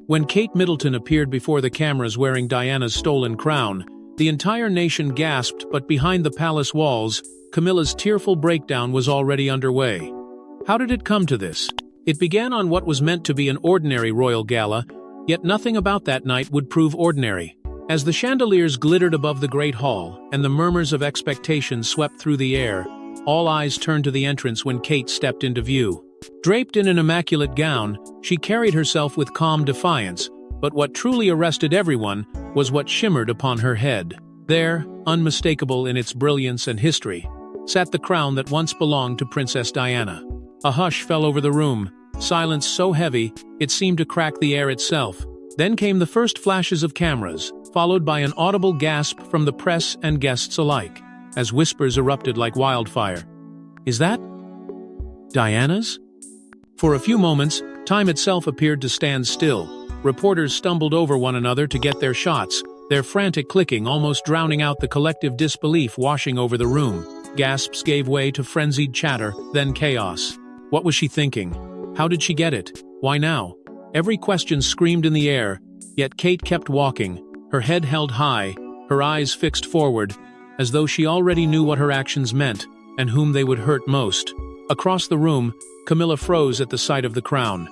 When Kate Middleton appeared before the cameras wearing Diana's stolen crown, the entire nation gasped, but behind the palace walls, Camilla's tearful breakdown was already underway. How did it come to this? It began on what was meant to be an ordinary royal gala, yet nothing about that night would prove ordinary. As the chandeliers glittered above the great hall, and the murmurs of expectation swept through the air, all eyes turned to the entrance when Kate stepped into view. Draped in an immaculate gown, she carried herself with calm defiance, but what truly arrested everyone was what shimmered upon her head. There, unmistakable in its brilliance and history, sat the crown that once belonged to Princess Diana. A hush fell over the room, silence so heavy it seemed to crack the air itself. Then came the first flashes of cameras, followed by an audible gasp from the press and guests alike, as whispers erupted like wildfire. "Is that Diana's?" For a few moments, time itself appeared to stand still. Reporters stumbled over one another to get their shots, their frantic clicking almost drowning out the collective disbelief washing over the room. Gasps gave way to frenzied chatter, then chaos. What was she thinking? How did she get it? Why now? Every question screamed in the air, yet Kate kept walking, her head held high, her eyes fixed forward, as though she already knew what her actions meant, and whom they would hurt most. Across the room, Camilla froze at the sight of the crown.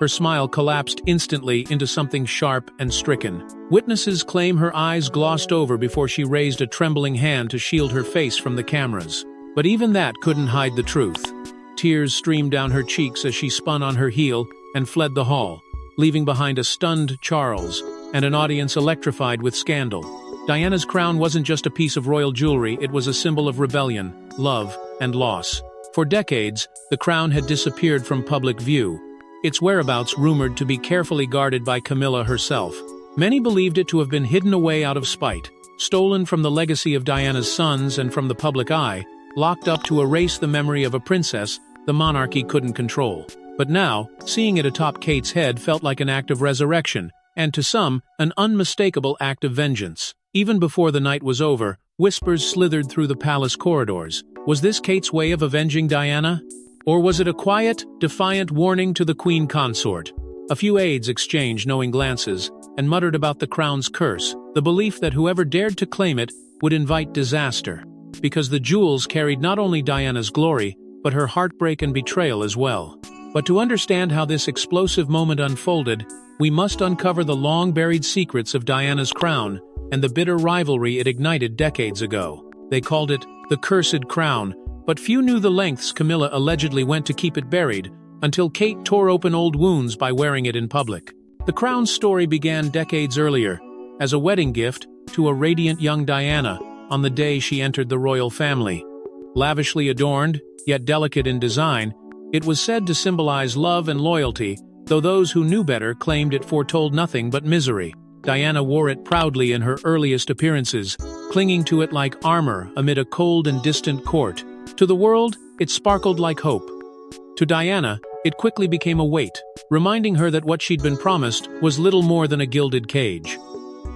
Her smile collapsed instantly into something sharp and stricken. Witnesses claim her eyes glossed over before she raised a trembling hand to shield her face from the cameras. But even that couldn't hide the truth. Tears streamed down her cheeks as she spun on her heel and fled the hall, leaving behind a stunned Charles and an audience electrified with scandal. Diana's crown wasn't just a piece of royal jewelry, it was a symbol of rebellion, love, and loss. For decades, the crown had disappeared from public view, its whereabouts rumored to be carefully guarded by Camilla herself. Many believed it to have been hidden away out of spite, stolen from the legacy of Diana's sons and from the public eye, locked up to erase the memory of a princess the monarchy couldn't control. But now, seeing it atop Kate's head felt like an act of resurrection, and to some, an unmistakable act of vengeance. Even before the night was over, whispers slithered through the palace corridors. Was this Kate's way of avenging Diana? Or was it a quiet, defiant warning to the queen consort? A few aides exchanged knowing glances, and muttered about the crown's curse, the belief that whoever dared to claim it would invite disaster. Because the jewels carried not only Diana's glory, but her heartbreak and betrayal as well. But to understand how this explosive moment unfolded, we must uncover the long-buried secrets of Diana's crown and the bitter rivalry it ignited decades ago. They called it the cursed crown, but few knew the lengths Camilla allegedly went to keep it buried, until Kate tore open old wounds by wearing it in public. The crown's story began decades earlier, as a wedding gift to a radiant young Diana on the day she entered the royal family. Lavishly adorned, yet delicate in design, it was said to symbolize love and loyalty, though those who knew better claimed it foretold nothing but misery. Diana wore it proudly in her earliest appearances, clinging to it like armor amid a cold and distant court. To the world, it sparkled like hope. To Diana, it quickly became a weight, reminding her that what she'd been promised was little more than a gilded cage.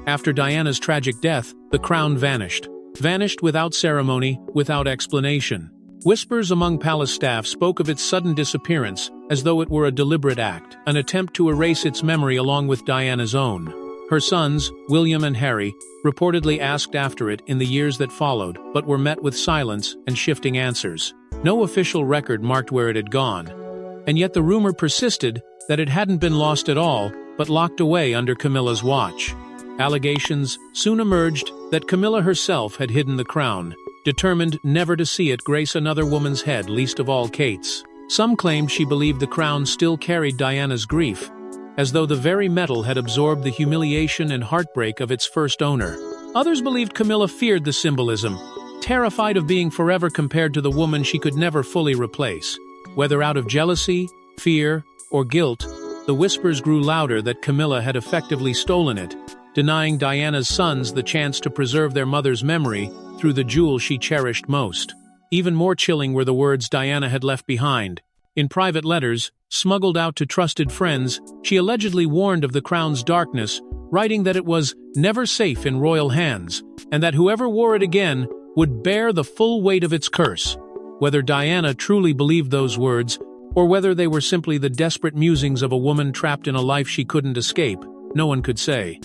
After Diana's tragic death, the crown vanished. Vanished without ceremony, without explanation. Whispers among palace staff spoke of its sudden disappearance, as though it were a deliberate act, an attempt to erase its memory along with Diana's own. Her sons, William and Harry, reportedly asked after it in the years that followed, but were met with silence and shifting answers. No official record marked where it had gone. And yet the rumor persisted that it hadn't been lost at all, but locked away under Camilla's watch. Allegations soon emerged that Camilla herself had hidden the crown, determined never to see it grace another woman's head, least of all Kate's. Some claimed she believed the crown still carried Diana's grief, as though the very metal had absorbed the humiliation and heartbreak of its first owner. Others believed Camilla feared the symbolism, terrified of being forever compared to the woman she could never fully replace. Whether out of jealousy, fear, or guilt, the whispers grew louder that Camilla had effectively stolen it, denying Diana's sons the chance to preserve their mother's memory through the jewel she cherished most. Even more chilling were the words Diana had left behind. In private letters, smuggled out to trusted friends, she allegedly warned of the crown's darkness, writing that it was never safe in royal hands, and that whoever wore it again would bear the full weight of its curse. Whether Diana truly believed those words, or whether they were simply the desperate musings of a woman trapped in a life she couldn't escape, no one could say.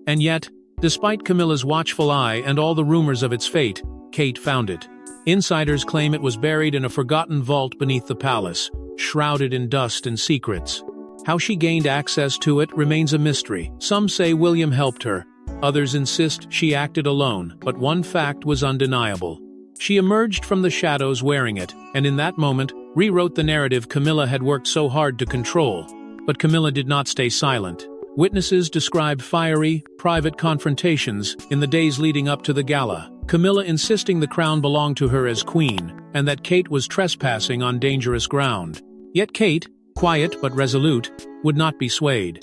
And yet, despite Camilla's watchful eye and all the rumors of its fate, Kate found it. Insiders claim it was buried in a forgotten vault beneath the palace, shrouded in dust and secrets. How she gained access to it remains a mystery. Some say William helped her, others insist she acted alone, but one fact was undeniable. She emerged from the shadows wearing it, and in that moment, rewrote the narrative Camilla had worked so hard to control. But Camilla did not stay silent. Witnesses described fiery, private confrontations in the days leading up to the gala, Camilla insisting the crown belonged to her as queen, and that Kate was trespassing on dangerous ground. Yet Kate, quiet but resolute, would not be swayed.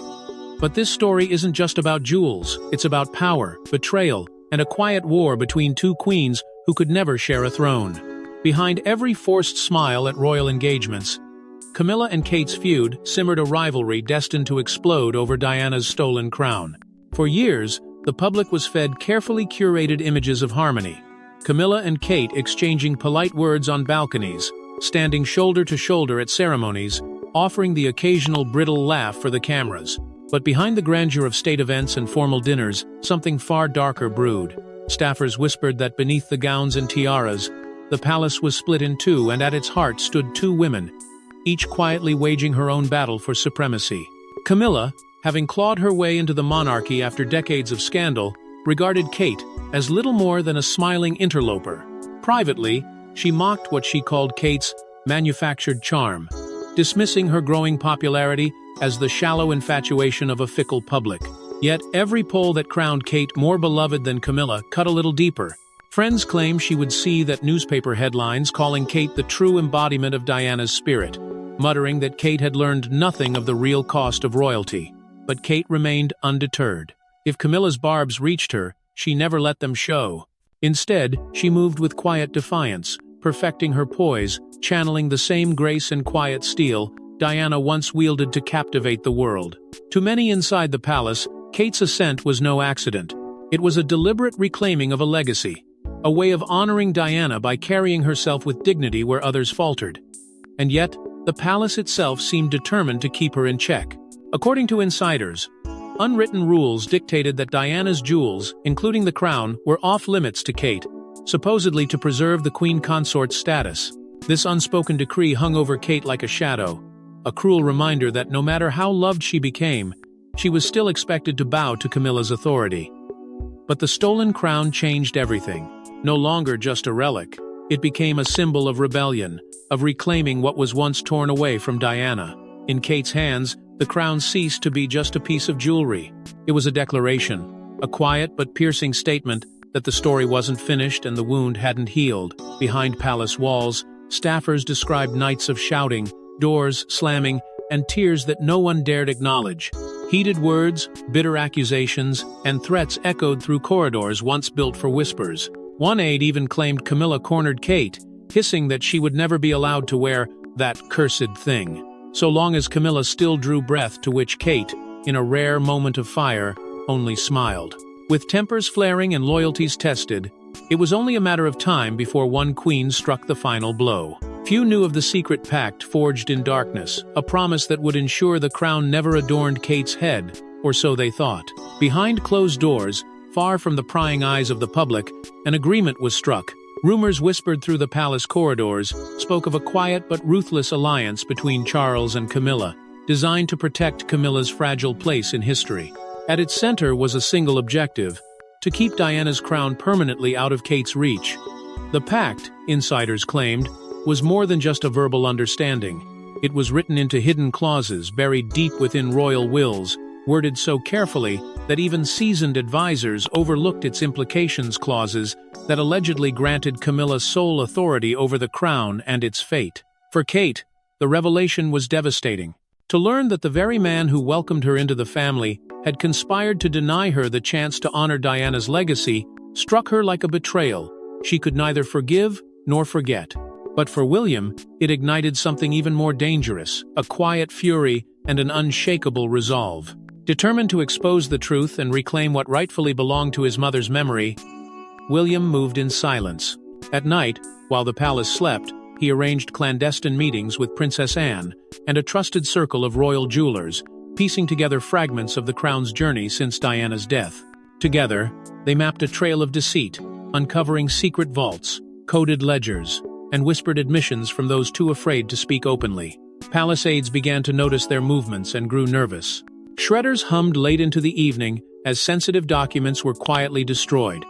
But this story isn't just about jewels, it's about power, betrayal, and a quiet war between two queens who could never share a throne. Behind every forced smile at royal engagements, Camilla and Kate's feud simmered a rivalry destined to explode over Diana's stolen crown. For years, the public was fed carefully curated images of harmony. Camilla and Kate exchanging polite words on balconies, standing shoulder to shoulder at ceremonies, offering the occasional brittle laugh for the cameras. But behind the grandeur of state events and formal dinners, something far darker brewed. Staffers whispered that beneath the gowns and tiaras, the palace was split in two, and at its heart stood two women, each quietly waging her own battle for supremacy. Camilla, having clawed her way into the monarchy after decades of scandal, regarded Kate as little more than a smiling interloper. Privately, she mocked what she called Kate's manufactured charm, dismissing her growing popularity as the shallow infatuation of a fickle public. Yet every poll that crowned Kate more beloved than Camilla cut a little deeper. Friends claim she would see that newspaper headlines calling Kate the true embodiment of Diana's spirit, muttering that Kate had learned nothing of the real cost of royalty. But Kate remained undeterred. If Camilla's barbs reached her, she never let them show. Instead, she moved with quiet defiance, perfecting her poise, channeling the same grace and quiet steel Diana once wielded to captivate the world. To many inside the palace, Kate's ascent was no accident. It was a deliberate reclaiming of a legacy, a way of honoring Diana by carrying herself with dignity where others faltered. And yet, the palace itself seemed determined to keep her in check. According to insiders, unwritten rules dictated that Diana's jewels, including the crown, were off-limits to Kate, supposedly to preserve the queen consort's status. This unspoken decree hung over Kate like a shadow, a cruel reminder that no matter how loved she became, she was still expected to bow to Camilla's authority. But the stolen crown changed everything. No longer just a relic, it became a symbol of rebellion, of reclaiming what was once torn away from Diana. In Kate's hands, the crown ceased to be just a piece of jewelry. It was a declaration, a quiet but piercing statement that the story wasn't finished and the wound hadn't healed. Behind palace walls, staffers described nights of shouting, doors slamming, and tears that no one dared acknowledge. Heated words, bitter accusations, and threats echoed through corridors once built for whispers. One aide even claimed Camilla cornered Kate, hissing that she would never be allowed to wear that cursed thing, so long as Camilla still drew breath, to which Kate, in a rare moment of fire, only smiled. With tempers flaring and loyalties tested, it was only a matter of time before one queen struck the final blow. Few knew of the secret pact forged in darkness, a promise that would ensure the crown never adorned Kate's head, or so they thought. Behind closed doors, far from the prying eyes of the public, an agreement was struck. Rumors whispered through the palace corridors spoke of a quiet but ruthless alliance between Charles and Camilla, designed to protect Camilla's fragile place in history. At its center was a single objective: to keep Diana's crown permanently out of Kate's reach. The pact, insiders claimed, was more than just a verbal understanding. It was written into hidden clauses buried deep within royal wills, worded so carefully that even seasoned advisors overlooked its implications. Clauses that allegedly granted Camilla sole authority over the crown and its fate. For Kate, the revelation was devastating. To learn that the very man who welcomed her into the family had conspired to deny her the chance to honor Diana's legacy struck her like a betrayal she could neither forgive nor forget. But for William, it ignited something even more dangerous, a quiet fury and an unshakable resolve. Determined to expose the truth and reclaim what rightfully belonged to his mother's memory, William moved in silence. At night, while the palace slept, he arranged clandestine meetings with Princess Anne and a trusted circle of royal jewelers, piecing together fragments of the crown's journey since Diana's death. Together, they mapped a trail of deceit, uncovering secret vaults, coded ledgers, and whispered admissions from those too afraid to speak openly. Palace aides began to notice their movements and grew nervous. Shredders hummed late into the evening as sensitive documents were quietly destroyed.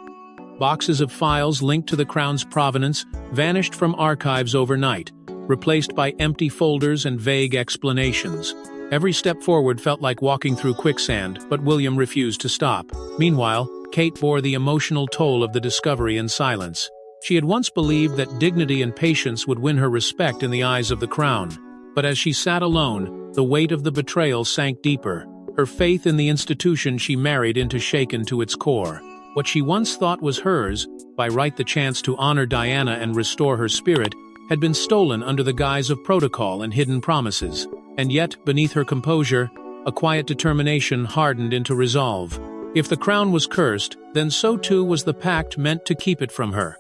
Boxes of files linked to the crown's provenance vanished from archives overnight, replaced by empty folders and vague explanations. Every step forward felt like walking through quicksand, but William refused to stop. Meanwhile, Kate bore the emotional toll of the discovery in silence. She had once believed that dignity and patience would win her respect in the eyes of the crown. But as she sat alone, the weight of the betrayal sank deeper. Her faith in the institution she married into shaken to its core. What she once thought was hers, by right the chance to honor Diana and restore her spirit, had been stolen under the guise of protocol and hidden promises. And yet, beneath her composure, a quiet determination hardened into resolve. If the crown was cursed, then so too was the pact meant to keep it from her.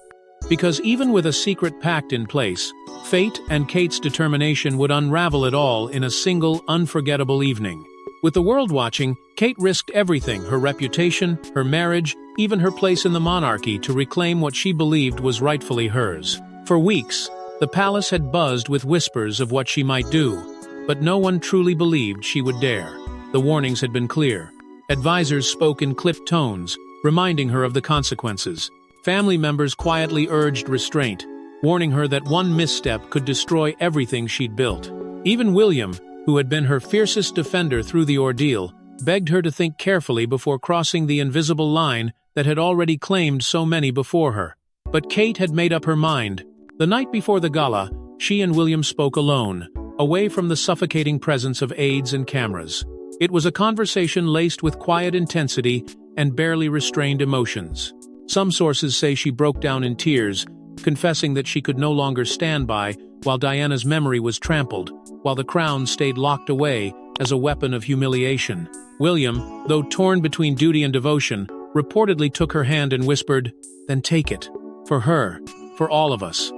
Because even with a secret pact in place, fate and Kate's determination would unravel it all in a single, unforgettable evening. With the world watching, Kate risked everything, her reputation, her marriage, even her place in the monarchy, to reclaim what she believed was rightfully hers. For weeks, the palace had buzzed with whispers of what she might do, but no one truly believed she would dare. The warnings had been clear. Advisors spoke in clipped tones, reminding her of the consequences. Family members quietly urged restraint, warning her that one misstep could destroy everything she'd built. Even William, who had been her fiercest defender through the ordeal, begged her to think carefully before crossing the invisible line that had already claimed so many before her. But Kate had made up her mind. The night before the gala, she and William spoke alone, away from the suffocating presence of aides and cameras. It was a conversation laced with quiet intensity and barely restrained emotions. Some sources say she broke down in tears, confessing that she could no longer stand by while Diana's memory was trampled, while the crown stayed locked away as a weapon of humiliation. William, though torn between duty and devotion, reportedly took her hand and whispered, "Then take it. For her. For all of us."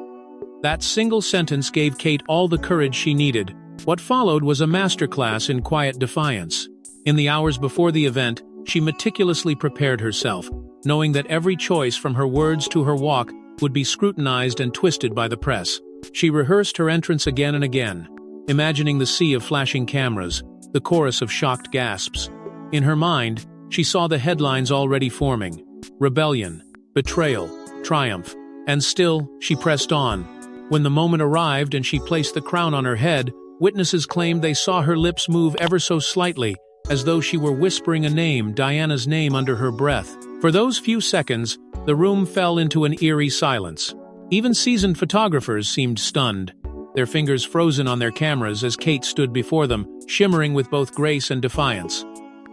That single sentence gave Kate all the courage she needed. What followed was a masterclass in quiet defiance. In the hours before the event, she meticulously prepared herself, knowing that every choice from her words to her walk would be scrutinized and twisted by the press. She rehearsed her entrance again and again, imagining the sea of flashing cameras, the chorus of shocked gasps. In her mind, she saw the headlines already forming: rebellion, betrayal, triumph. And still, she pressed on. When the moment arrived and she placed the crown on her head, witnesses claimed they saw her lips move ever so slightly, as though she were whispering a name, Diana's name, under her breath. For those few seconds, the room fell into an eerie silence. Even seasoned photographers seemed stunned, their fingers frozen on their cameras as Kate stood before them, shimmering with both grace and defiance.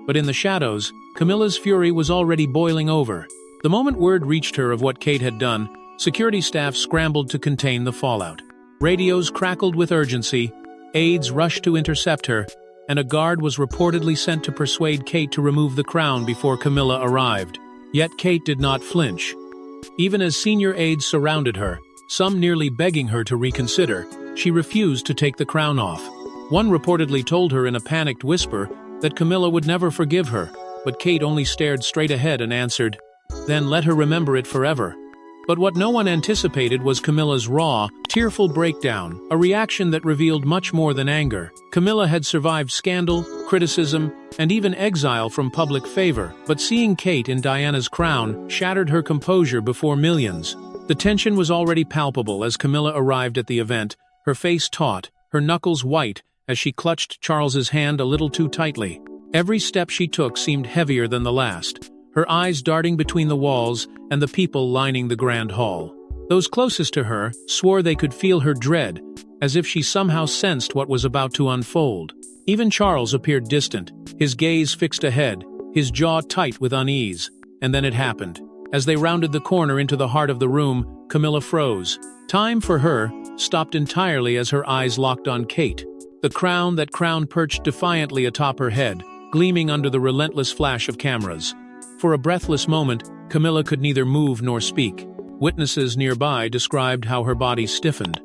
But in the shadows, Camilla's fury was already boiling over. The moment word reached her of what Kate had done, security staff scrambled to contain the fallout. Radios crackled with urgency, aides rushed to intercept her, and a guard was reportedly sent to persuade Kate to remove the crown before Camilla arrived. Yet Kate did not flinch. Even as senior aides surrounded her, some nearly begging her to reconsider, she refused to take the crown off. One reportedly told her in a panicked whisper that Camilla would never forgive her, but Kate only stared straight ahead and answered, "Then let her remember it forever." But what no one anticipated was Camilla's raw, tearful breakdown, a reaction that revealed much more than anger. Camilla had survived scandal, criticism, and even exile from public favor, but seeing Kate in Diana's crown shattered her composure before millions. The tension was already palpable as Camilla arrived at the event, her face taut, her knuckles white, as she clutched Charles's hand a little too tightly. Every step she took seemed heavier than the last, her eyes darting between the walls and the people lining the grand hall. Those closest to her swore they could feel her dread, as if she somehow sensed what was about to unfold. Even Charles appeared distant, his gaze fixed ahead, his jaw tight with unease. And then it happened. As they rounded the corner into the heart of the room, Camilla froze. Time for her stopped entirely as her eyes locked on Kate. The crown perched defiantly atop her head, gleaming under the relentless flash of cameras. For a breathless moment, Camilla could neither move nor speak. Witnesses nearby described how her body stiffened.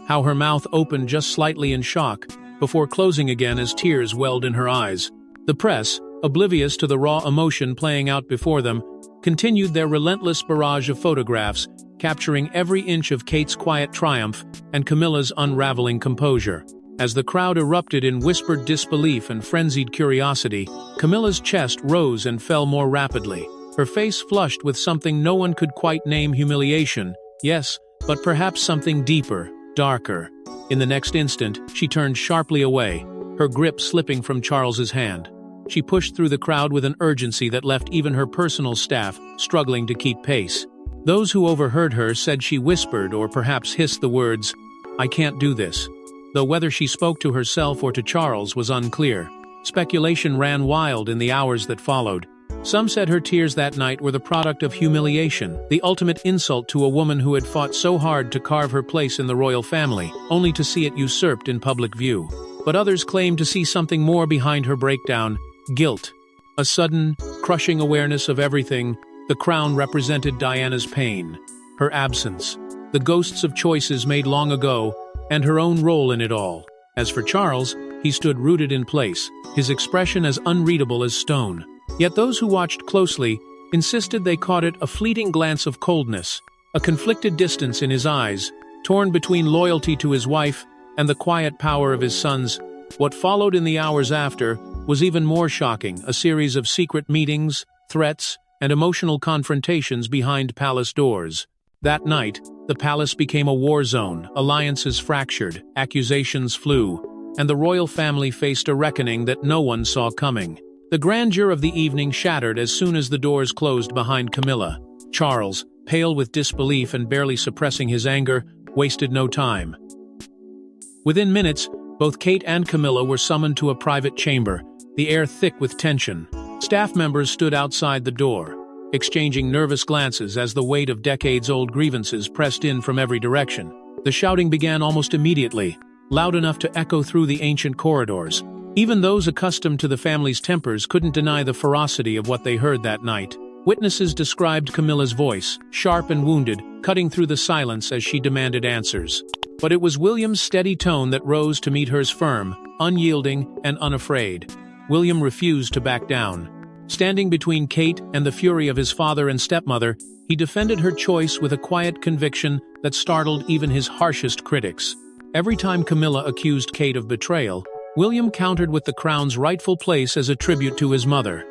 how her mouth opened just slightly in shock, before closing again as tears welled in her eyes. The press, oblivious to the raw emotion playing out before them, continued their relentless barrage of photographs, capturing every inch of Kate's quiet triumph and Camilla's unraveling composure. As the crowd erupted in whispered disbelief and frenzied curiosity, Camilla's chest rose and fell more rapidly, her face flushed with something no one could quite name: humiliation, yes, but perhaps something deeper, darker. In the next instant, she turned sharply away, her grip slipping from Charles's hand. She pushed through the crowd with an urgency that left even her personal staff struggling to keep pace. Those who overheard her said she whispered or perhaps hissed the words, "I can't do this," though whether she spoke to herself or to Charles was unclear. Speculation ran wild in the hours that followed. Some said her tears that night were the product of humiliation, the ultimate insult to a woman who had fought so hard to carve her place in the royal family, only to see it usurped in public view. But others claimed to see something more behind her breakdown: guilt. A sudden, crushing awareness of everything. The crown represented Diana's pain, her absence, the ghosts of choices made long ago, and her own role in it all. As for Charles, he stood rooted in place, his expression as unreadable as stone. Yet those who watched closely insisted they caught it: a fleeting glance of coldness, a conflicted distance in his eyes, torn between loyalty to his wife and the quiet power of his sons. What followed in the hours after was even more shocking: a series of secret meetings, threats, and emotional confrontations behind palace doors. That night, the palace became a war zone, alliances fractured, accusations flew, and the royal family faced a reckoning that no one saw coming. The grandeur of the evening shattered as soon as the doors closed behind Camilla. Charles, pale with disbelief and barely suppressing his anger, wasted no time. Within minutes, both Kate and Camilla were summoned to a private chamber, the air thick with tension. Staff members stood outside the door, exchanging nervous glances as the weight of decades-old grievances pressed in from every direction. The shouting began almost immediately, loud enough to echo through the ancient corridors. Even those accustomed to the family's tempers couldn't deny the ferocity of what they heard that night. Witnesses described Camilla's voice, sharp and wounded, cutting through the silence as she demanded answers. But it was William's steady tone that rose to meet hers, firm, unyielding, and unafraid. William refused to back down. Standing between Kate and the fury of his father and stepmother, he defended her choice with a quiet conviction that startled even his harshest critics. Every time Camilla accused Kate of betrayal, William countered with the crown's rightful place as a tribute to his mother.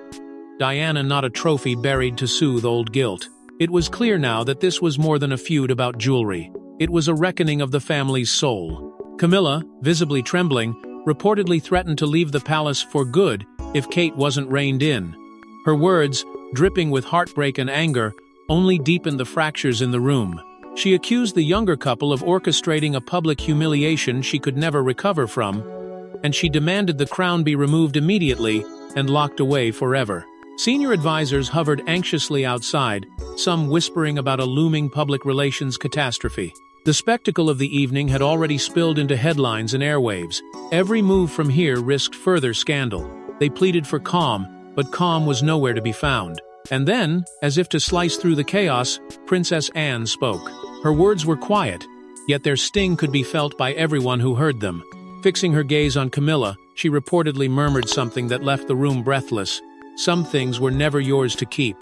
Diana, not a trophy buried to soothe old guilt. It was clear now that this was more than a feud about jewelry. It was a reckoning of the family's soul. Camilla, visibly trembling, reportedly threatened to leave the palace for good if Kate wasn't reined in. Her words, dripping with heartbreak and anger, only deepened the fractures in the room. She accused the younger couple of orchestrating a public humiliation she could never recover from, and she demanded the crown be removed immediately and locked away forever. Senior advisors hovered anxiously outside, some whispering about a looming public relations catastrophe. The spectacle of the evening had already spilled into headlines and airwaves. Every move from here risked further scandal. They pleaded for calm, but calm was nowhere to be found. And then, as if to slice through the chaos, Princess Anne spoke. Her words were quiet, yet their sting could be felt by everyone who heard them. Fixing her gaze on Camilla, she reportedly murmured something that left the room breathless. Some things were never yours to keep.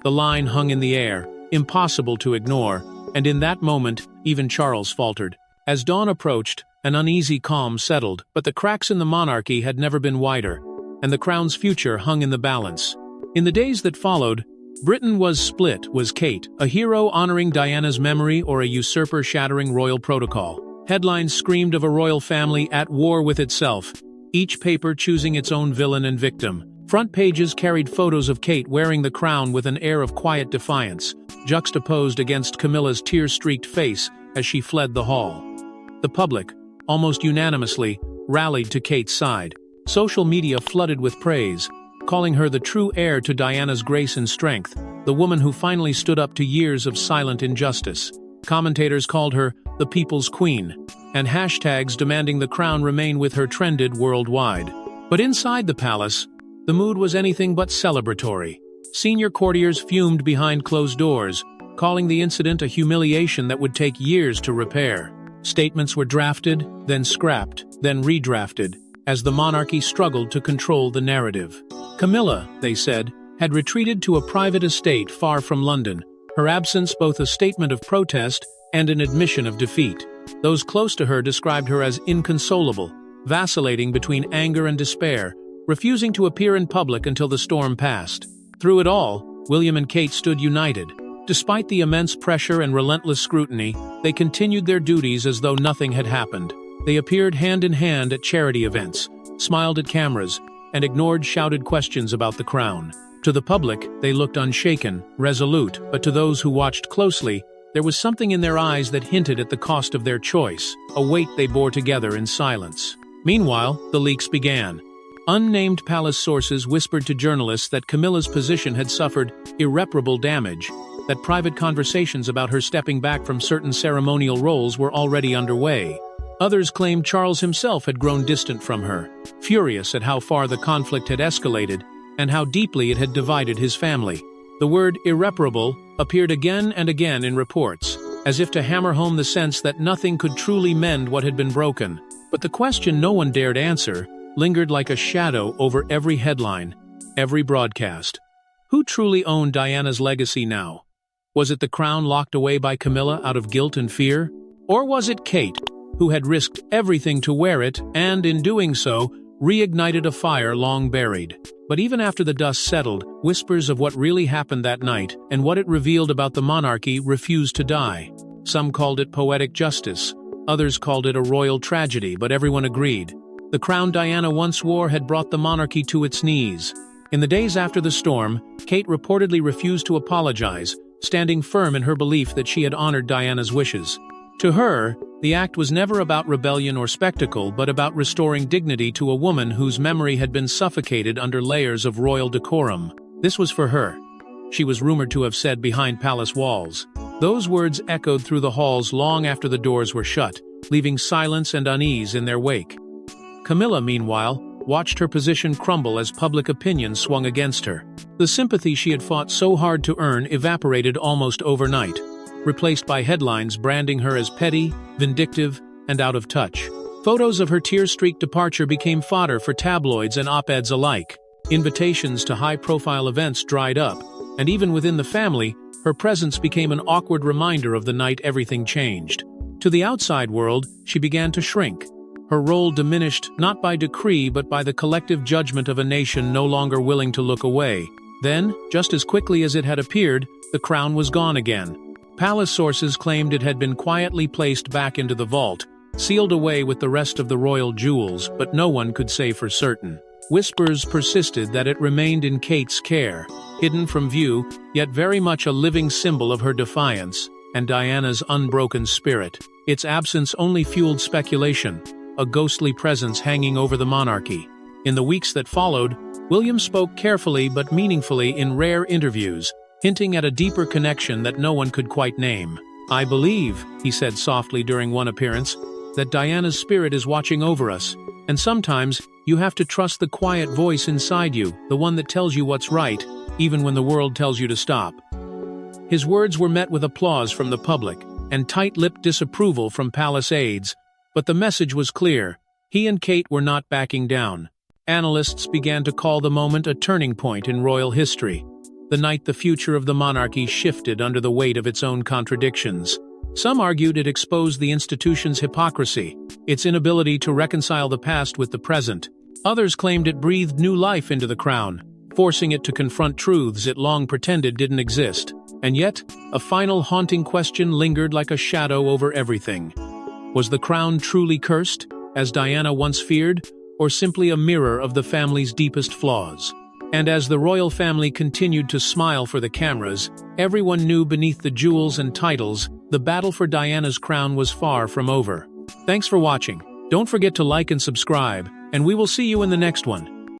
The line hung in the air, impossible to ignore, and in that moment, even Charles faltered. As dawn approached, an uneasy calm settled, but the cracks in the monarchy had never been wider, and the crown's future hung in the balance. In the days that followed, Britain was split. Was Kate a hero honoring Diana's memory or a usurper shattering royal protocol? Headlines screamed of a royal family at war with itself, each paper choosing its own villain and victim. Front pages carried photos of Kate wearing the crown with an air of quiet defiance, juxtaposed against Camilla's tear-streaked face as she fled the hall. The public, almost unanimously, rallied to Kate's side. Social media flooded with praise, calling her the true heir to Diana's grace and strength, the woman who finally stood up to years of silent injustice. Commentators called her the People's Queen, and hashtags demanding the crown remain with her trended worldwide. But inside the palace, the mood was anything but celebratory. Senior courtiers fumed behind closed doors, calling the incident a humiliation that would take years to repair. Statements were drafted, then scrapped, then redrafted, as the monarchy struggled to control the narrative. Camilla, they said, had retreated to a private estate far from London, her absence both a statement of protest and an admission of defeat. Those close to her described her as inconsolable, vacillating between anger and despair, refusing to appear in public until the storm passed. Through it all, William and Kate stood united. Despite the immense pressure and relentless scrutiny, they continued their duties as though nothing had happened. They appeared hand in hand at charity events, smiled at cameras, and ignored shouted questions about the crown. To the public, they looked unshaken, resolute, but to those who watched closely, there was something in their eyes that hinted at the cost of their choice, a weight they bore together in silence. Meanwhile, the leaks began. Unnamed palace sources whispered to journalists that Camilla's position had suffered irreparable damage, that private conversations about her stepping back from certain ceremonial roles were already underway. Others claimed Charles himself had grown distant from her, furious at how far the conflict had escalated and how deeply it had divided his family. The word irreparable appeared again and again in reports, as if to hammer home the sense that nothing could truly mend what had been broken. But the question no one dared answer lingered like a shadow over every headline, every broadcast. Who truly owned Diana's legacy now? Was it the crown locked away by Camilla out of guilt and fear? Or was it Kate, who had risked everything to wear it and, in doing so, reignited a fire long buried? But even after the dust settled, whispers of what really happened that night and what it revealed about the monarchy refused to die. Some called it poetic justice, others called it a royal tragedy, but everyone agreed. The crown Diana once wore had brought the monarchy to its knees. In the days after the storm, Kate reportedly refused to apologize, standing firm in her belief that she had honored Diana's wishes. To her, the act was never about rebellion or spectacle, but about restoring dignity to a woman whose memory had been suffocated under layers of royal decorum. This was for her. She was rumored to have said behind palace walls. Those words echoed through the halls long after the doors were shut, leaving silence and unease in their wake. Camilla, meanwhile, watched her position crumble as public opinion swung against her. The sympathy she had fought so hard to earn evaporated almost overnight, replaced by headlines branding her as petty, vindictive, and out of touch. Photos of her tear-streaked departure became fodder for tabloids and op-eds alike. Invitations to high-profile events dried up, and even within the family, her presence became an awkward reminder of the night everything changed. To the outside world, she began to shrink. Her role diminished not by decree but by the collective judgment of a nation no longer willing to look away. Then, just as quickly as it had appeared, the crown was gone again. Palace sources claimed it had been quietly placed back into the vault, sealed away with the rest of the royal jewels, but no one could say for certain. Whispers persisted that it remained in Kate's care, hidden from view, yet very much a living symbol of her defiance and Diana's unbroken spirit. Its absence only fueled speculation, a ghostly presence hanging over the monarchy. In the weeks that followed, William spoke carefully but meaningfully in rare interviews, hinting at a deeper connection that no one could quite name. "I believe," he said softly during one appearance, "that Diana's spirit is watching over us, and sometimes you have to trust the quiet voice inside you, the one that tells you what's right, even when the world tells you to stop." His words were met with applause from the public, and tight-lipped disapproval from palace aides, but the message was clear. He and Kate were not backing down. Analysts began to call the moment a turning point in royal history, the night the future of the monarchy shifted under the weight of its own contradictions. Some argued it exposed the institution's hypocrisy, its inability to reconcile the past with the present. Others claimed it breathed new life into the crown, forcing it to confront truths it long pretended didn't exist. And yet, a final haunting question lingered like a shadow over everything. Was the crown truly cursed, as Diana once feared, or simply a mirror of the family's deepest flaws? And as the royal family continued to smile for the cameras, everyone knew beneath the jewels and titles, the battle for Diana's crown was far from over. Thanks for watching. Don't forget to like and subscribe, and we will see you in the next one.